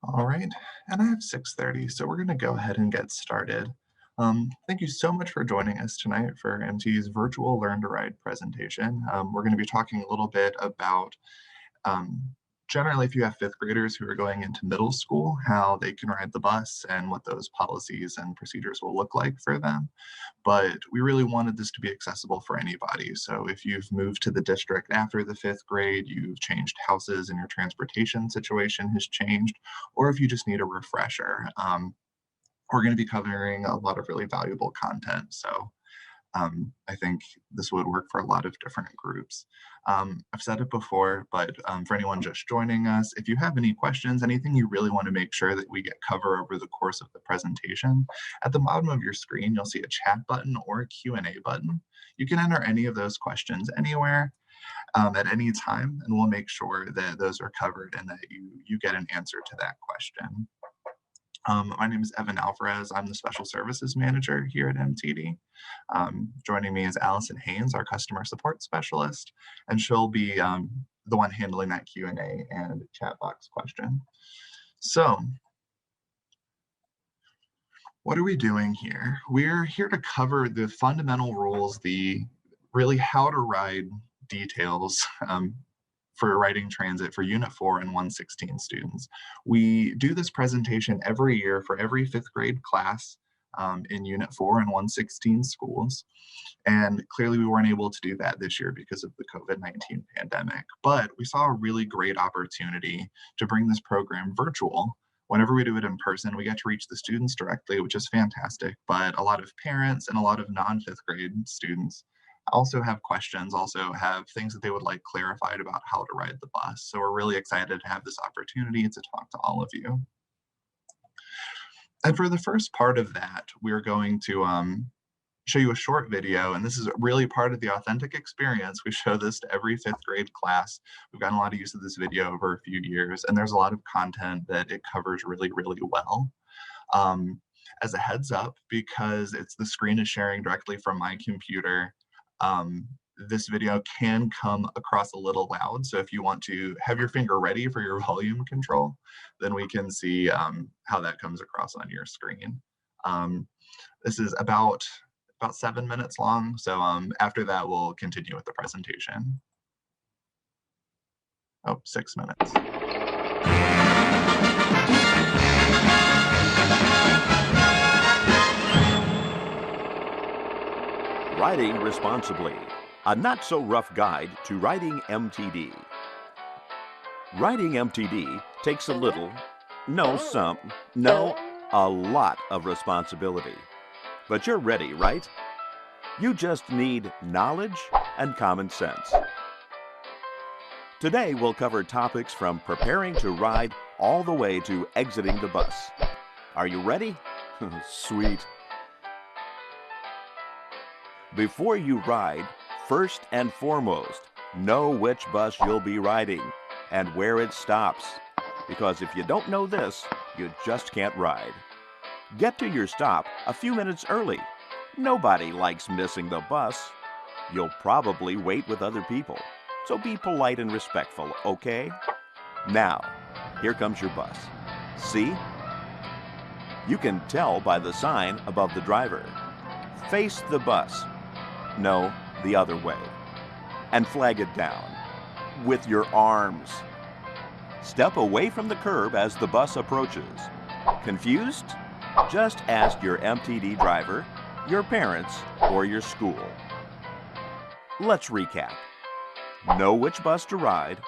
All right, and I have 6:30, so we're going to go ahead and get started. Thank you so much for joining us tonight for MT's virtual Learn to Ride presentation. We're going to be talking a little bit about um, generally if you have fifth graders who are going into middle school, how they can ride the bus and what those policies and procedures will look like for them. But we really wanted this to be accessible for anybody. So if you've moved to the district after the fifth grade, you've changed houses and your transportation situation has changed, or if you just need a refresher, we're going to be covering a lot of really valuable content. So I think this would work for a lot of different groups. I've said it before, but for anyone just joining us, if you have any questions, anything you really want to make sure that we get covered over the course of the presentation, at the bottom of your screen, you'll see a chat button or a Q&A button. You can enter any of those questions anywhere at any time, and we'll make sure that those are covered and that you get an answer to that question. My name is Evan Alvarez. I'm the Special Services Manager here at MTD. Joining me is Allison Haynes, our Customer Support Specialist, and she'll be the one handling that Q&A and chat box question. So, what are we doing here? We're here to cover the fundamental rules, the really how to ride details for riding transit for Unit 4 and 116 students. We do this presentation every year for every fifth grade class in Unit 4 and 116 schools. And clearly we weren't able to do that this year because of the COVID-19 pandemic, but we saw a really great opportunity to bring this program virtual. Whenever we do it in person, we get to reach the students directly, which is fantastic, but a lot of parents and a lot of non-fifth grade students also have questions, also have things that they would like clarified about how to ride the bus. So we're really excited to have this opportunity to talk to all of you. And for the first part of that, we're going to show you a short video, and this is really part of the authentic experience. We show this to every fifth grade class. We've gotten a lot of use of this video over a few years, and there's a lot of content that it covers really, really well. As a heads up, because the screen is sharing directly from my computer, this video can come across a little loud. So if you want to have your finger ready for your volume control, then we can see how that comes across on your screen. This is about 7 minutes long. So after that, we'll continue with the presentation. Oh, 6 minutes. Riding Responsibly, a not-so-rough guide to riding MTD. Riding MTD takes a little, a lot of responsibility. But you're ready, right? You just need knowledge and common sense. Today we'll cover topics from preparing to ride all the way to exiting the bus. Are you ready? Sweet. Before you ride, first and foremost, know which bus you'll be riding and where it stops. Because if you don't know this, you just can't ride. Get to your stop a few minutes early. Nobody likes missing the bus. You'll probably wait with other people, so be polite and respectful, okay? Now, here comes your bus. See? You can tell by the sign above the driver. Face the bus. No, the other way. And flag it down with your arms. Step away from the curb as the bus approaches. Confused? Just ask your MTD driver, your parents, or your school. Let's recap. Know which bus to ride.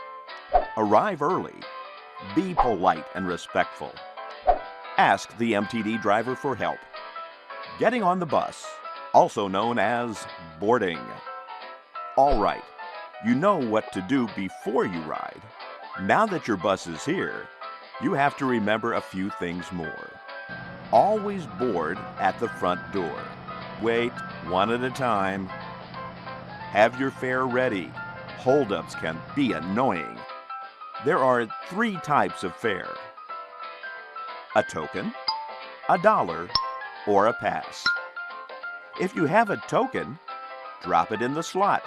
Arrive early. Be polite and respectful. Ask the MTD driver for help. Getting on the bus, also known as boarding. All right, you know what to do before you ride. Now that your bus is here, you have to remember a few things more. Always board at the front door. Wait one at a time. Have your fare ready. Holdups can be annoying. There are 3 types of fare: a token, a dollar, or a pass. If you have a token, drop it in the slot.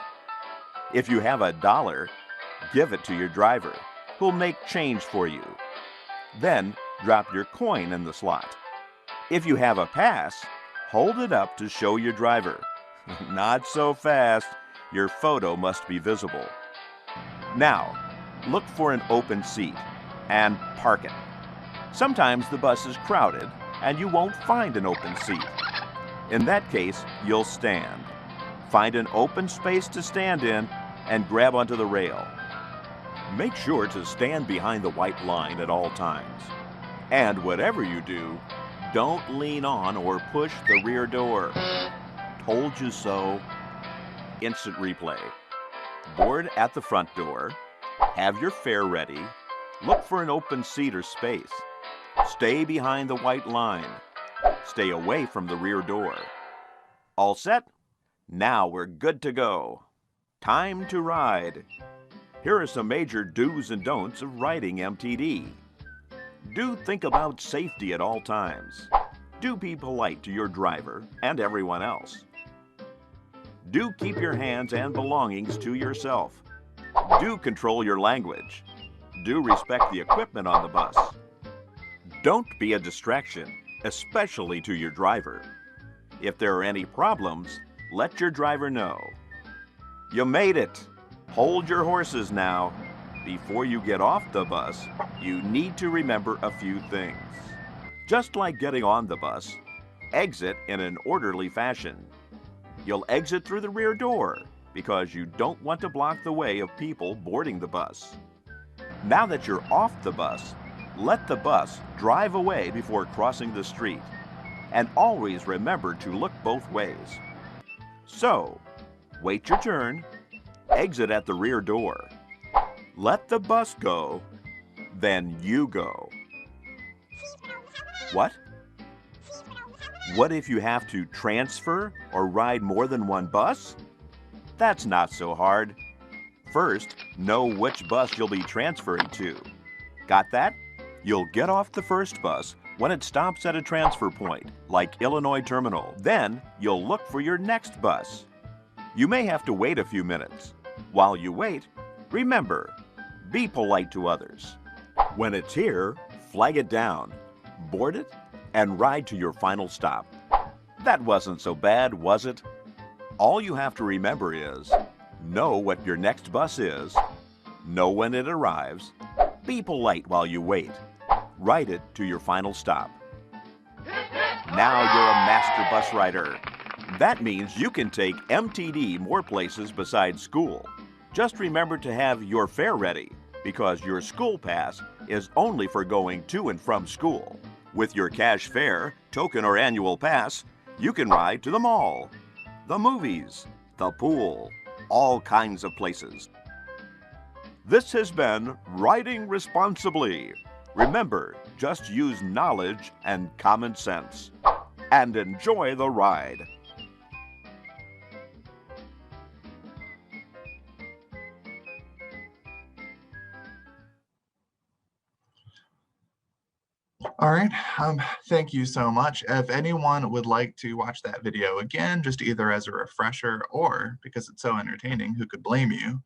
If you have a dollar, give it to your driver, who'll make change for you. Then drop your coin in the slot. If you have a pass, hold it up to show your driver. Not so fast. Your photo must be visible. Now, look for an open seat and park it. Sometimes the bus is crowded and you won't find an open seat. In that case, you'll stand. Find an open space to stand in and grab onto the rail. Make sure to stand behind the white line at all times. And whatever you do, don't lean on or push the rear door. Told you so. Instant replay. Board at the front door. Have your fare ready. Look for an open seat or space. Stay behind the white line. Stay away from the rear door. All set? Now we're good to go. Time to ride. Here are some major do's and don'ts of riding MTD. Do think about safety at all times. Do be polite to your driver and everyone else. Do keep your hands and belongings to yourself. Do control your language. Do respect the equipment on the bus. Don't be a distraction, especially to your driver. If there are any problems, let your driver know. You made it. Hold your horses now. Before you get off the bus, you need to remember a few things. Just like getting on the bus, exit in an orderly fashion. You'll exit through the rear door because you don't want to block the way of people boarding the bus. Now that you're off the bus, let the bus drive away before crossing the street. And always remember to look both ways. So, wait your turn, exit at the rear door. Let the bus go, then you go. What? What if you have to transfer or ride more than one bus? That's not so hard. First, know which bus you'll be transferring to. Got that? You'll get off the first bus when it stops at a transfer point, like Illinois Terminal. Then, you'll look for your next bus. You may have to wait a few minutes. While you wait, remember, be polite to others. When it's here, flag it down, board it, and ride to your final stop. That wasn't so bad, was it? All you have to remember is, know what your next bus is, know when it arrives, be polite while you wait, ride it to your final stop. Now you're a master bus rider. That means you can take MTD more places besides school. Just remember to have your fare ready, because your school pass is only for going to and from school. With your cash fare, token, or annual pass, you can ride to the mall, the movies, the pool, all kinds of places. This has been Riding Responsibly. Remember, just use knowledge and common sense. And enjoy the ride. All right, thank you so much. If anyone would like to watch that video again, just either as a refresher or because it's so entertaining, who could blame you?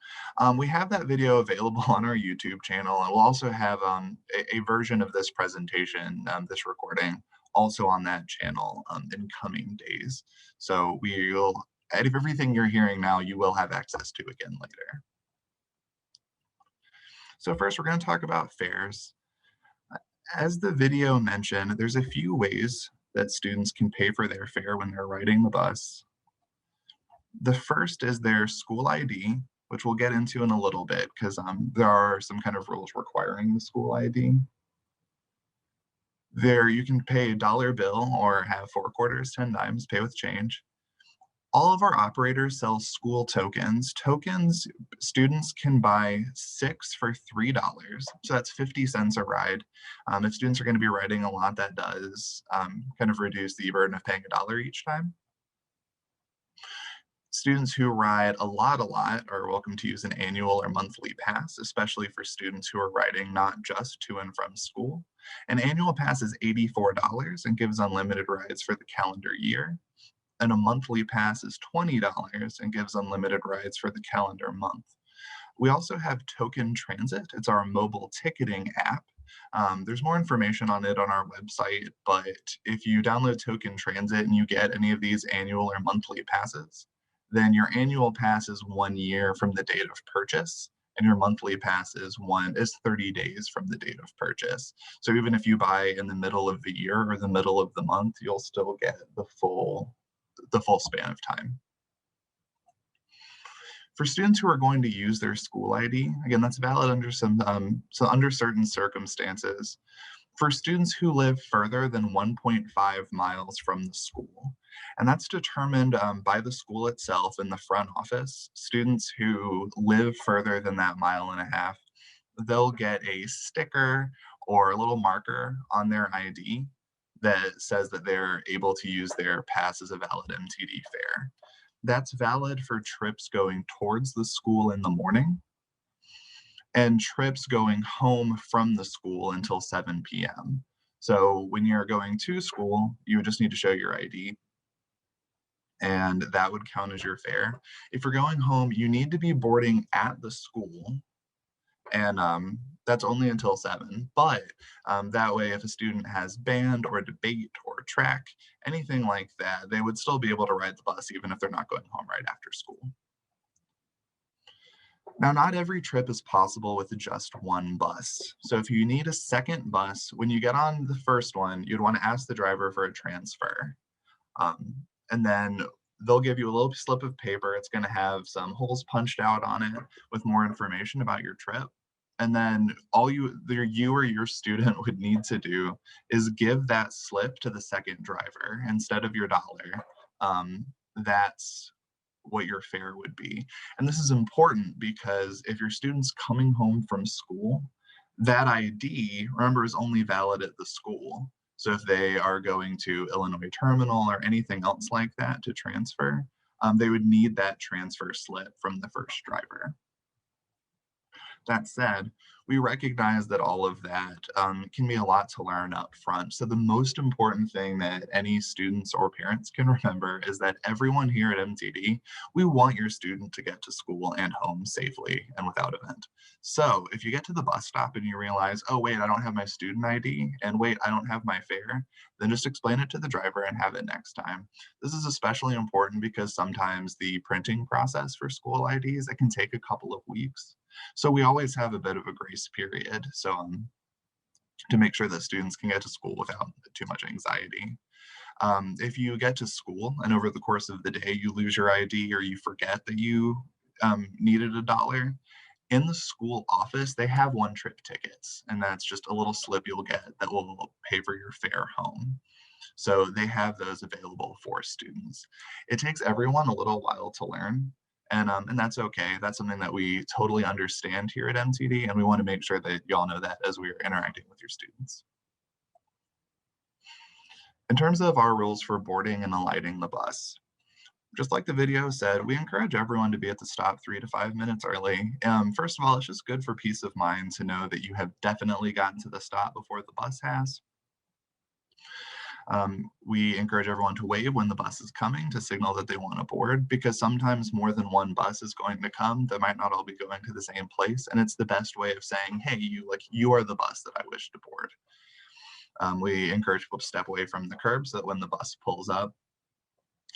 We have that video available on our YouTube channel, and we'll also have a version of this presentation, this recording, also on that channel in coming days. So everything you're hearing now, you will have access to again later. So first, we're going to talk about fares. As the video mentioned, there's a few ways that students can pay for their fare when they're riding the bus. The first is their school ID, which we'll get into in a little bit because there are some kind of rules requiring the school ID. There, you can pay a dollar bill or have 4 quarters, 10 dimes, pay with change. All of our operators sell school tokens. Tokens, students can buy 6 for $3. So that's 50 cents a ride. If students are going to be riding a lot, that does kind of reduce the burden of paying a dollar each time. Students who ride a lot are welcome to use an annual or monthly pass, especially for students who are riding not just to and from school. An annual pass is $84 and gives unlimited rides for the calendar year. And a monthly pass is $20 and gives unlimited rides for the calendar month. We also have Token Transit. It's our mobile ticketing app. There's more information on it on our website, but if you download Token Transit and you get any of these annual or monthly passes, then your annual pass is 1 year from the date of purchase, and your monthly pass is 30 days from the date of purchase. So even if you buy in the middle of the year or the middle of the month, you'll still get the full span of time. For students who are going to use their school ID, again, that's valid under certain circumstances. For students who live further than 1.5 miles from the school, and that's determined by the school itself in the front office. Students who live further than that mile and a half, they'll get a sticker or a little marker on their ID that says that they're able to use their pass as a valid MTD fare. That's valid for trips going towards the school in the morning and trips going home from the school until 7 p.m. So when you're going to school, you would just need to show your ID, and that would count as your fare. If you're going home, you need to be boarding at the school, and that's only until 7. But that way, if a student has band or debate or track, anything like that, they would still be able to ride the bus even if they're not going home right after school. Now, not every trip is possible with just one bus. So if you need a second bus, when you get on the first one, you'd want to ask the driver for a transfer. And then they'll give you a little slip of paper. It's going to have some holes punched out on it with more information about your trip. And then all you or your student would need to do is give that slip to the second driver instead of your dollar. That's what your fare would be. And this is important because if your student's coming home from school, that ID, remember, is only valid at the school. So if they are going to Illinois Terminal or anything else like that to transfer, they would need that transfer slip from the first driver. That said, we recognize that all of that can be a lot to learn up front. So the most important thing that any students or parents can remember is that everyone here at MTD, we want your student to get to school and home safely and without event. So if you get to the bus stop and you realize, oh, wait, I don't have my student ID, and wait, I don't have my fare, then just explain it to the driver and have it next time. This is especially important because sometimes the printing process for school IDs, it can take a couple of weeks. So we always have a bit of a grace period. So to make sure that students can get to school without too much anxiety. If you get to school and over the course of the day you lose your ID or you forget that you needed a dollar, in the school office they have one-trip tickets, and that's just a little slip you'll get that will pay for your fare home. So they have those available for students. It takes everyone a little while to learn, and that's okay. That's something that we totally understand here at MTD, and we want to make sure that y'all know that as we're interacting with your students. In terms of our rules for boarding and alighting the bus, just like the video said, we encourage everyone to be at the stop 3 to 5 minutes early. First of all, it's just good for peace of mind to know that you have definitely gotten to the stop before the bus has. We encourage everyone to wave when the bus is coming to signal that they want to board, because sometimes more than one bus is going to come that might not all be going to the same place, and it's the best way of saying, hey, you are the bus that I wish to board. We encourage people to step away from the curb so that when the bus pulls up,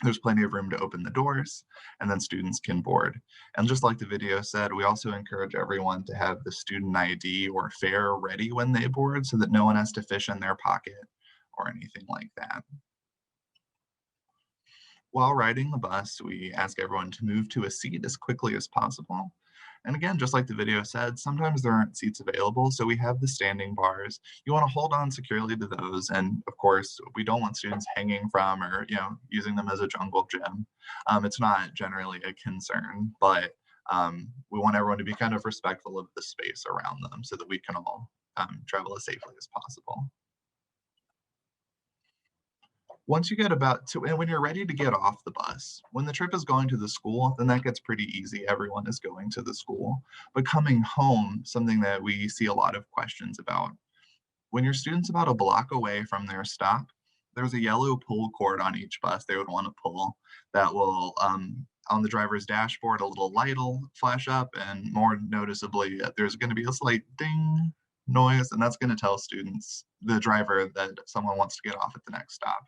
there's plenty of room to open the doors, and then students can board. And just like the video said, we also encourage everyone to have the student ID or fare ready when they board so that no one has to fish in their pocket or anything like that. While riding the bus, we ask everyone to move to a seat as quickly as possible. And again, just like the video said, sometimes there aren't seats available, so we have the standing bars. You want to hold on securely to those, and of course, we don't want students hanging from or using them as a jungle gym. It's not generally a concern, but we want everyone to be kind of respectful of the space around them so that we can all travel as safely as possible. Once you get about to, and when you're ready to get off the bus, when the trip is going to the school, then that gets pretty easy. Everyone is going to the school. But coming home, something that we see a lot of questions about. When your student's about a block away from their stop, there's a yellow pull cord on each bus they would want to pull that will, on the driver's dashboard, a little light will flash up, and more noticeably, there's going to be a slight ding noise, and that's going to tell students, the driver, that someone wants to get off at the next stop.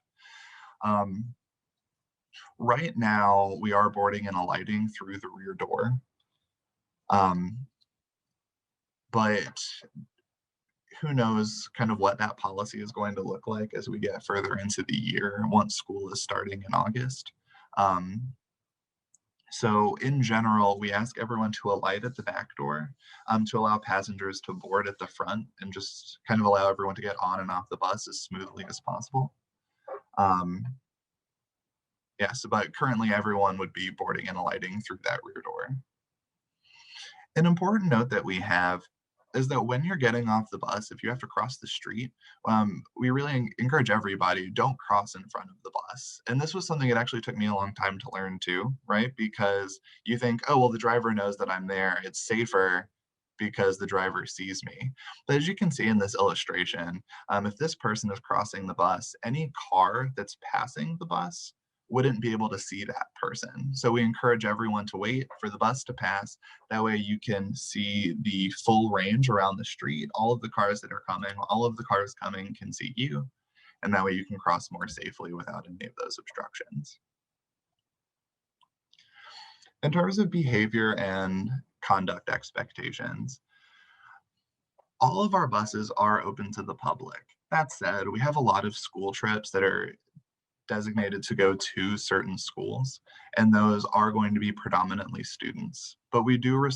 Um, right now, we are boarding and alighting through the rear door, um, but who knows kind of what that policy is going to look like as we get further into the year once school is starting in August. Um, So in general, we ask everyone to alight at the back door, to allow passengers to board at the front and just kind of allow everyone to get on and off the bus as smoothly as possible. Um, yes, but currently everyone would be boarding and alighting through that rear door. An important note that we have is that when you're getting off the bus, if you have to cross the street, we really encourage everybody, don't cross in front of the bus. And this was something it actually took me a long time to learn too, right? Because you think, oh, well, the driver knows that I'm there. It's safer because the driver sees me. But as you can see in this illustration, if this person is crossing the bus, any car that's passing the bus wouldn't be able to see that person. So we encourage everyone to wait for the bus to pass. That way you can see the full range around the street, all of the cars that are coming, all of the cars coming can see you, and that way you can cross more safely without any of those obstructions. In terms of behavior and conduct expectations, all of our buses are open to the public. That said, we have a lot of school trips that are designated to go to certain schools, and those are going to be predominantly students. But we do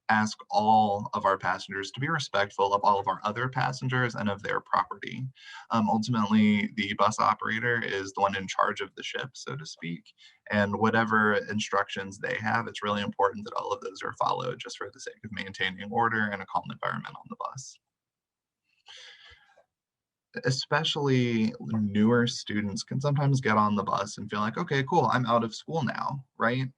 ask all of our passengers to be respectful of all of our other passengers and of their property. Ultimately, the bus operator is the one in charge of the ship, so to speak, and whatever instructions they have, it's really important that all of those are followed just for the sake of maintaining order and a calm environment on the bus. Especially newer students can sometimes get on the bus and feel like, okay, cool, I'm out of school now, right?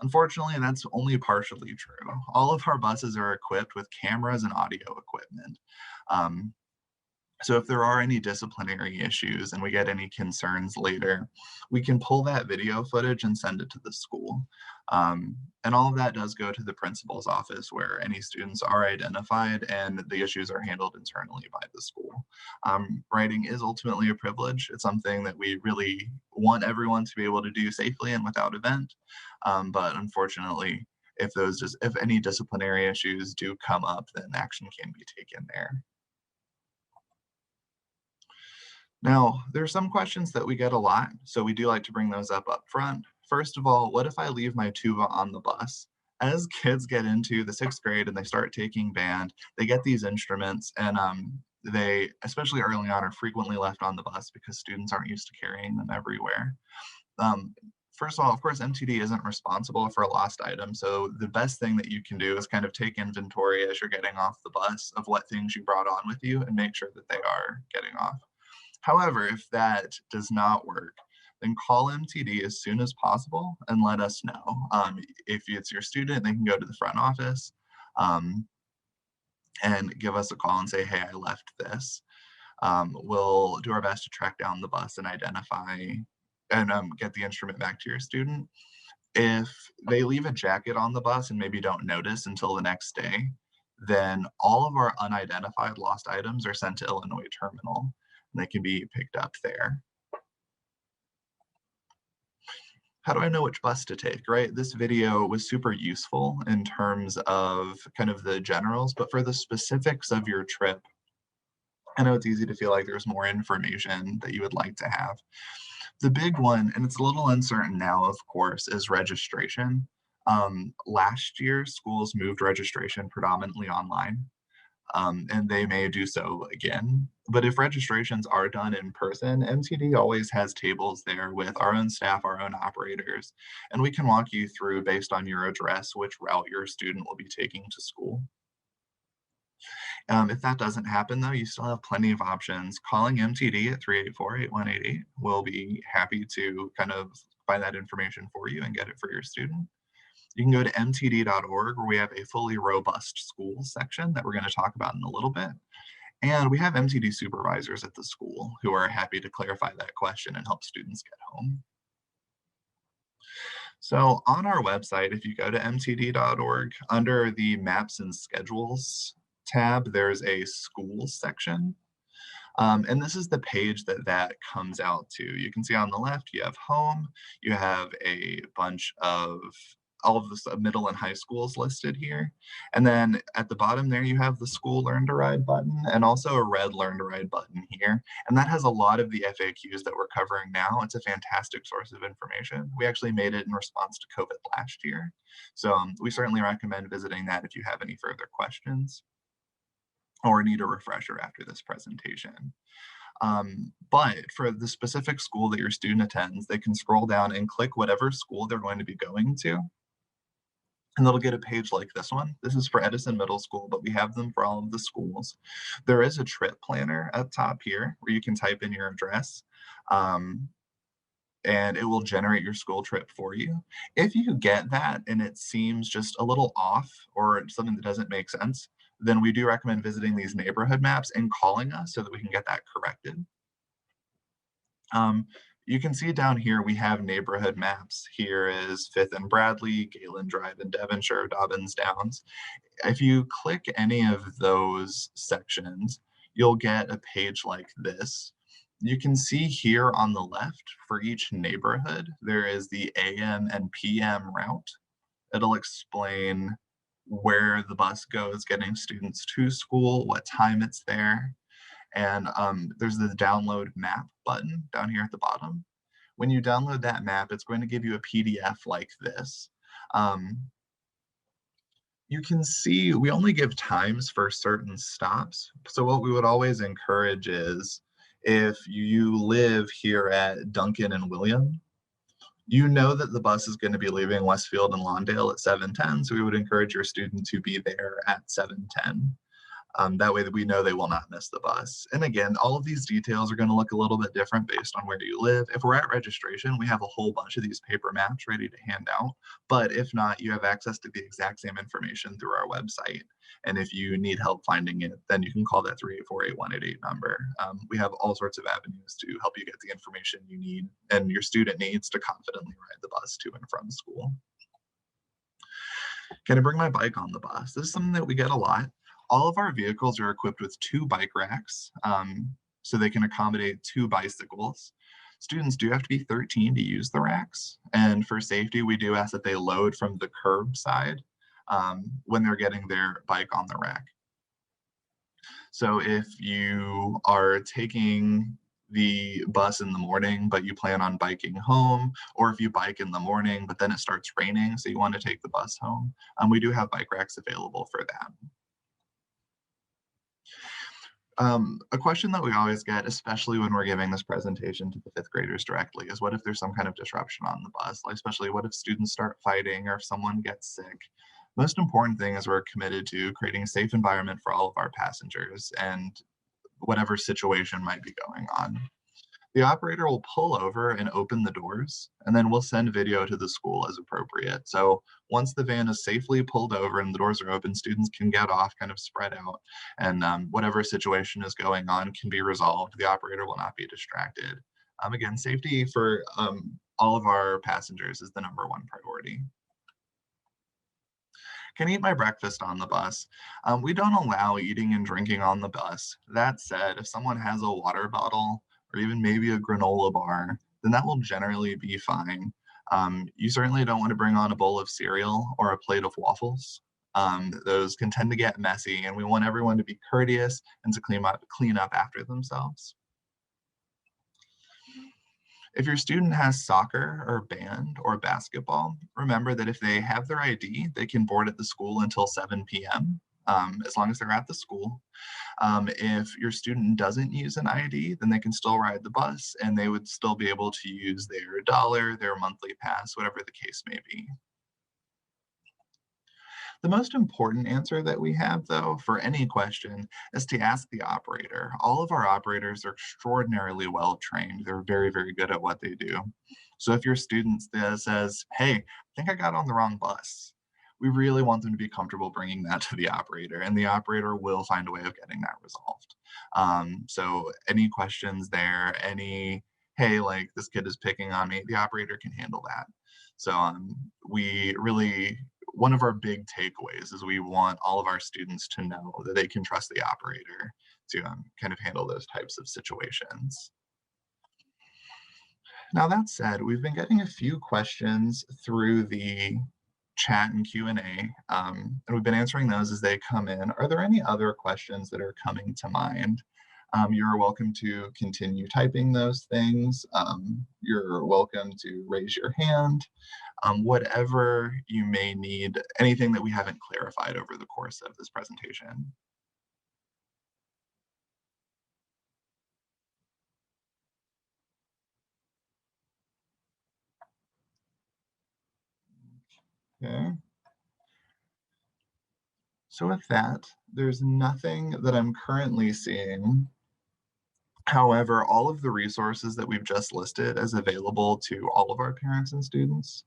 Unfortunately, that's only partially true. All of our buses are equipped with cameras and audio equipment. Um, so if there are any disciplinary issues and we get any concerns later, we can pull that video footage and send it to the school. And all of that does go to the principal's office where any students are identified and the issues are handled internally by the school. Writing is ultimately a privilege. It's something that we really want everyone to be able to do safely and without event. But unfortunately, if any disciplinary issues do come up, then action can be taken there. Now, there are some questions that we get a lot, so we do like to bring those up front. First of all, what if I leave my tuba on the bus? As kids get into the sixth grade and they start taking band, they get these instruments, and they, especially early on, are frequently left on the bus because students aren't used to carrying them everywhere. Um, First of all, of course, MTD isn't responsible for a lost item, so the best thing that you can do is kind of take inventory as you're getting off the bus of what things you brought on with you and make sure that they are getting off. However, if that does not work, then call MTD as soon as possible and let us know. If it's your student, they can go to the front office um, and give us a call and say, hey, I left this. We'll do our best to track down the bus and identify and get the instrument back to your student. If they leave a jacket on the bus and maybe don't notice until the next day, then all of our unidentified lost items are sent to Illinois Terminal and they can be picked up there. How do I know which bus to take, right? This video was super useful in terms of kind of the generals, but for the specifics of your trip, I know it's easy to feel like there's more information that you would like to have. The big one, and it's a little uncertain now, of course, is registration. Last year, schools moved registration predominantly online, and they may do so again. But if registrations are done in person, MTD always has tables there with our own staff, our own operators, and we can walk you through based on your address which route your student will be taking to school. If that doesn't happen, though, you still have plenty of options. Calling MTD at 384-8188 will be happy to kind of find that information for you and get it for your student. You can go to mtd.org where we have a fully robust schools section that we're going to talk about in a little bit. And we have MTD supervisors at the school who are happy to clarify that question and help students get home. So on our website, if you go to mtd.org, under the maps and schedules tab, there's a schools section. And this is the page that that comes out to. You can see on the left, you have home, you have a bunch of all of the middle and high schools listed here. And then at the bottom there, you have the school learn to ride button and also a red learn to ride button here. And that has a lot of the FAQs that we're covering now. It's a fantastic source of information. We actually made it in response to COVID last year. So we certainly recommend visiting that if you have any further questions or need a refresher after this presentation. But for the specific school that your student attends, they can scroll down and click whatever school they're going to be going to, and they'll get a page like this one. This is for Edison Middle School, but we have them for all of the schools. There is a trip planner up top here where you can type in your address. And it will generate your school trip for you. If you get that and it seems just a little off or something that doesn't make sense, then we do recommend visiting these neighborhood maps and calling us so that we can get that corrected. Um, you can see down here we have neighborhood maps. Here is Fifth and Bradley, Galen Drive in Devonshire, Dobbins Downs. If you click any of those sections, you'll get a page like this. You can see here on the left for each neighborhood, there is the AM and PM route. It'll explain where the bus goes getting students to school, what time it's there, and there's the download map button down here at the bottom. When you download that map, it's going to give you a PDF like this. Um, you can see we only give times for certain stops. So what we would always encourage is if you live here at Duncan and William, you know that the bus is going to be leaving Westfield and Lawndale at 7:10. So we would encourage your student to be there at 7:10. That way that we know they will not miss the bus. And again, all of these details are going to look a little bit different based on where you live. If we're at registration, we have a whole bunch of these paper maps ready to hand out. But if not, you have access to the exact same information through our website. And if you need help finding it, then you can call that 384-8188 number. We have all sorts of avenues to help you get the information you need and your student needs to confidently ride the bus to and from school. Can I bring my bike on the bus? This is something that we get a lot. All of our vehicles are equipped with 2 bike racks, so they can accommodate 2 bicycles. Students do have to be 13 to use the racks, and for safety, we do ask that they load from the curb side when they're getting their bike on the rack. So if you are taking the bus in the morning, but you plan on biking home, or if you bike in the morning, but then it starts raining, so you want to take the bus home, we do have bike racks available for that. A question that we always get, especially when we're giving this presentation to the 5th graders directly, is what if there's some kind of disruption on the bus? Like, especially what if students start fighting or if someone gets sick? Most important thing is we're committed to creating a safe environment for all of our passengers and whatever situation might be going on. The operator will pull over and open the doors, and then we'll send video to the school as appropriate. So once the van is safely pulled over and the doors are open, students can get off, kind of spread out, and whatever situation is going on can be resolved. The operator will not be distracted. Again, safety for all of our passengers is the #1 priority. Can eat my breakfast on the bus. We don't allow eating and drinking on the bus. That said, if someone has a water bottle or even maybe a granola bar, then that will generally be fine. You certainly don't want to bring on a bowl of cereal or a plate of waffles. Those can tend to get messy, and we want everyone to be courteous and to clean up after themselves. If your student has soccer or band or basketball, remember that if they have their ID, they can board at the school until 7 p.m. As long as they're at the school. If your student doesn't use an ID, then they can still ride the bus and they would still be able to use their dollar, their monthly pass, whatever the case may be. The most important answer that we have, though, for any question is to ask the operator. All of our operators are extraordinarily well trained. They're very, very good at what they do. So if your student says, hey, I think I got on the wrong bus, we really want them to be comfortable bringing that to the operator, and the operator will find a way of getting that resolved. So any questions there, hey, like this kid is picking on me, the operator can handle that. So we really one of our big takeaways is we want all of our students to know that they can trust the operator to kind of handle those types of situations. Now that said, we've been getting a few questions through the chat and Q&A, and we've been answering those as they come in. Are there any other questions that are coming to mind? You're welcome to continue typing those things. You're welcome to raise your hand. Whatever you may need, anything that we haven't clarified over the course of this presentation. Okay. So with that, there's nothing that I'm currently seeing. However, all of the resources that we've just listed is available to all of our parents and students.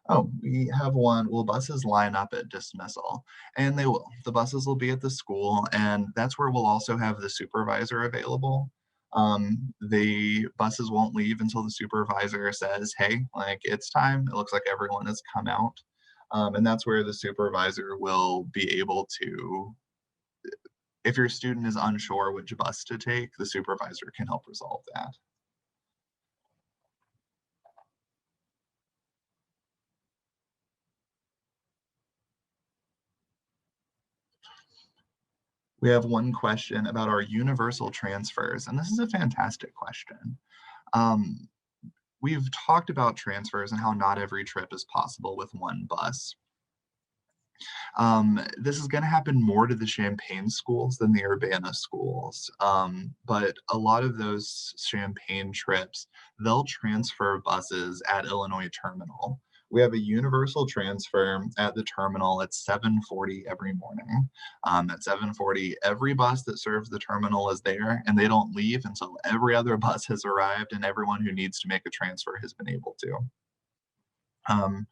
Oh, we have one. Will buses line up at dismissal? And they will. The buses will be at the school, and that's where we'll also have the supervisor available. The buses won't leave until the supervisor says, hey, like it's time. It looks like everyone has come out. And that's where the supervisor will be able to, if your student is unsure which bus to take, the supervisor can help resolve that. We have one question about our universal transfers, and this is a fantastic question. Um, we've talked about transfers and how not every trip is possible with one bus. This is going to happen more to the Champaign schools than the Urbana schools. But a lot of those Champaign trips, they'll transfer buses at Illinois Terminal. We have a universal transfer at the terminal at 7:40 every morning. At 7:40, every bus that serves the terminal is there, and they don't leave until every other bus has arrived and everyone who needs to make a transfer has been able to. Um,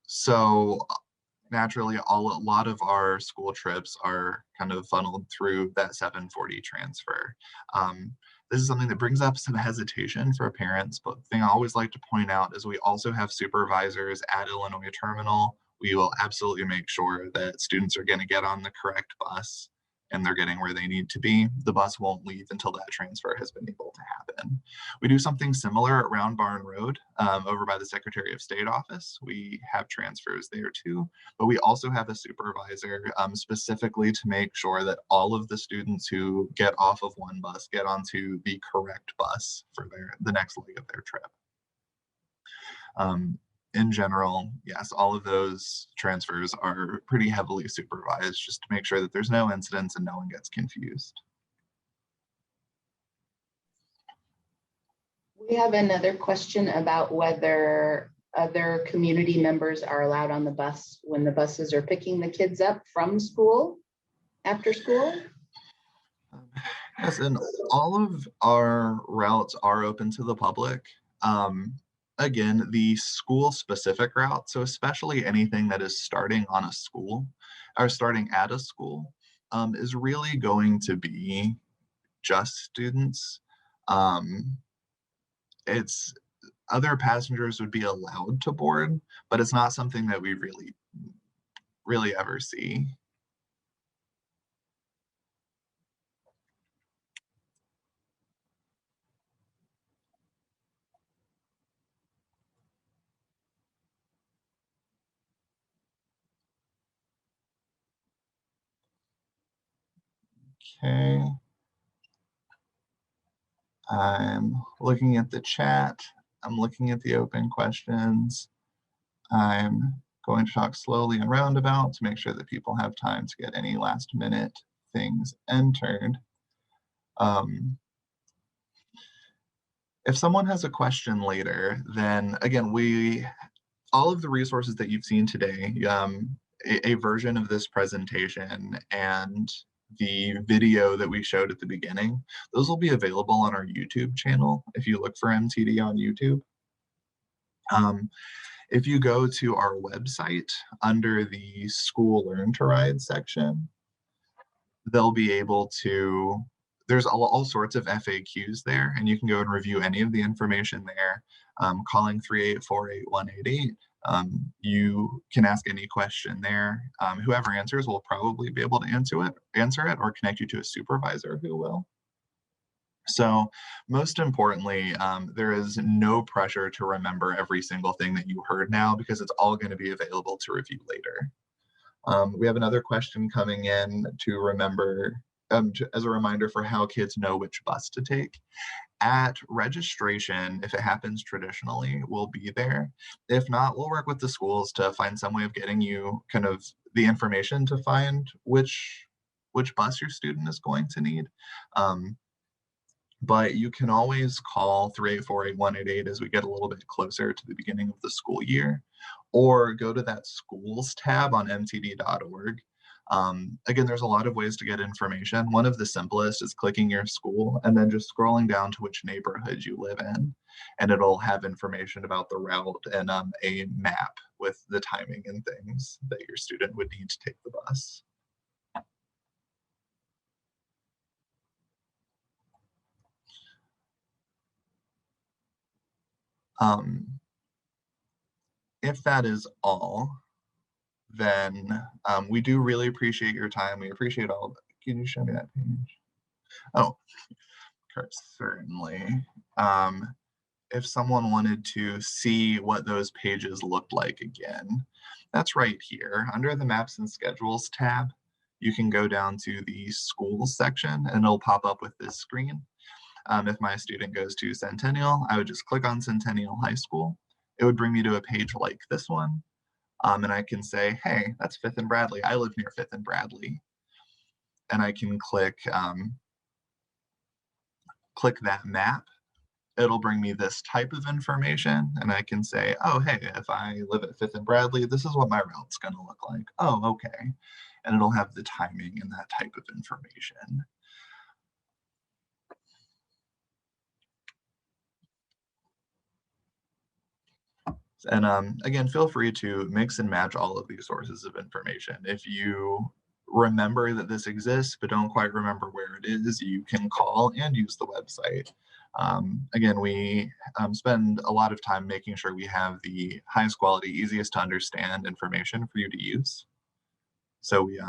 so naturally, a lot of our school trips are kind of funneled through that 7:40 transfer. This is something that brings up some hesitation for parents, but the thing I always like to point out is we also have supervisors at Illinois Terminal. We will absolutely make sure that students are going to get on the correct bus and they're getting where they need to be. The bus won't leave until that transfer has been able to happen. We do something similar at Round Barn Road over by the Secretary of State office. We have transfers there too, but we also have a supervisor specifically to make sure that all of the students who get off of one bus get onto the correct bus for the next leg of their trip. Um, in general, yes, all of those transfers are pretty heavily supervised just to make sure that there's no incidents and no one gets confused. We have another question about whether other community members are allowed on the bus when the buses are picking the kids up from school, after school. Yes, and all of our routes are open to the public. Again, the school specific route, so especially anything that is starting on a school or starting at a school, is really going to be just students. Um, it's other passengers would be allowed to board, but it's not something that we really ever see. Okay. I'm looking at the chat. I'm looking at the open questions. I'm going to talk slowly and roundabout to make sure that people have time to get any last minute things entered. If someone has a question later, then again, all of the resources that you've seen today, a version of this presentation and the video that we showed at the beginning, those will be available on our YouTube channel if you look for MTD on YouTube. If you go to our website under the School Learn to Ride section, they'll be able to, there's all sorts of FAQs there, and you can go and review any of the information there, calling 384-8188. You can ask any question there. Whoever answers will probably be able to answer it or connect you to a supervisor who will. So most importantly, there is no pressure to remember every single thing that you heard now because it's all going to be available to review later. We have another question coming in to remember as a reminder for how kids know which bus to take. At registration, if it happens traditionally, we'll be there. If not, we'll work with the schools to find some way of getting you kind of the information to find which bus your student is going to need. Um, but you can always call 384-8188 as we get a little bit closer to the beginning of the school year, or go to that schools tab on mtd.org. Again, there's a lot of ways to get information. One of the simplest is clicking your school and then just scrolling down to which neighborhood you live in, and it'll have information about the route and a map with the timing and things that your student would need to take the bus. Um, if that is all, then we do really appreciate your time. We appreciate all. Can you show me that page? Oh, certainly. Um, if someone wanted to see what those pages looked like again, that's right here under the Maps and Schedules tab. You can go down to the Schools section and it'll pop up with this screen. If my student goes to Centennial, I would just click on Centennial High School. It would bring me to a page like this one. And I can say, hey, that's Fifth and Bradley. I live near Fifth and Bradley. And I can click that map. It'll bring me this type of information. And I can say, oh, hey, if I live at Fifth and Bradley, this is what my route's going to look like. Oh, okay. And it'll have the timing and that type of information. And again, feel free to mix and match all of these sources of information. If you remember that this exists, but don't quite remember where it is, you can call and use the website. Again, we spend a lot of time making sure we have the highest quality, easiest to understand information for you to use. So we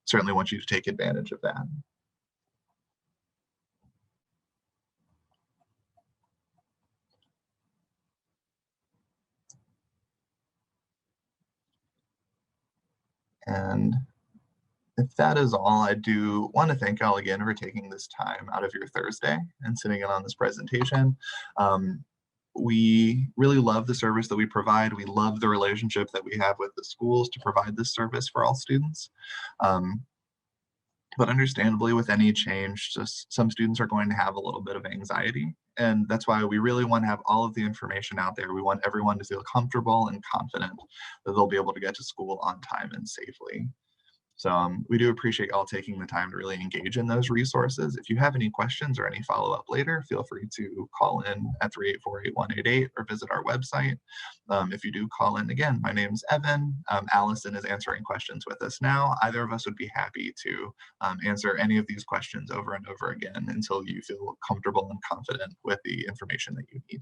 certainly want you to take advantage of that. And if that is all, I do want to thank y'all again for taking this time out of your Thursday and sitting in on this presentation. We really love the service that we provide. We love the relationship that we have with the schools to provide this service for all students. But understandably, with any change, just some students are going to have a little bit of anxiety. And that's why we really want to have all of the information out there. We want everyone to feel comfortable and confident that they'll be able to get to school on time and safely. So we do appreciate y'all taking the time to really engage in those resources. If you have any questions or any follow-up later, feel free to call in at 384-8188 or visit our website. If you do call in again, my name's Evan. Allison is answering questions with us now. Either of us would be happy to answer any of these questions over and over again until you feel comfortable and confident with the information that you need.